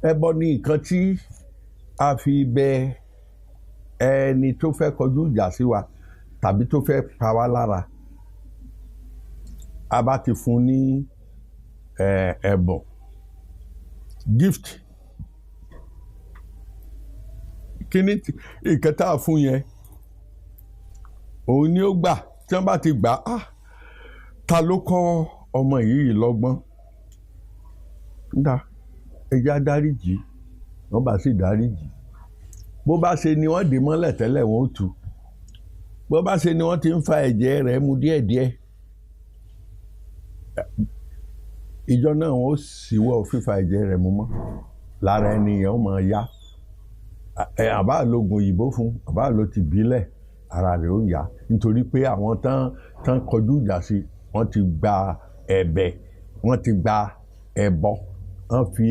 ẹbọ ní nǹkan tí a fi bẹ ẹni tó fẹ́ kọjú ìjà sí wa tàbí tó fẹ́ pa wá lára. A bá ti fún ní ẹ̀bùn gift, kíní nǹkan tá a fún yẹn òun ni ó gbà. Tí wọ́n bá ti gbà á, ta ló kọ́ ọmọ yìí lọ́gbọ́n? Nígbà ẹjẹ́ á dáríjì, wọ́n bá sì dáríjì. Bó bá ṣe ni wọ́n dè mọ́lẹ̀ tẹ́lẹ̀ wọ́n ó tú. Bó bá ṣe ni wọ́n ti ń fa ẹ̀jẹ̀ rẹ̀ mu díẹ̀díẹ̀, ìjọ náà wọ́n ó ṣíwọ́ fífa ẹ̀jẹ̀ rẹ̀ mu mọ́. Lára ẹni yẹn ó máa yá. Àbá lògùn òyìnbó fún, àbá ló ti bílẹ̀, ara rẹ̀ ó yá. Nítorí pé àwọn tán kọjú ìjà sí, wọ́n ti gba ẹ̀bẹ̀, wọ́n ti gba ẹbọ, wọ́n fi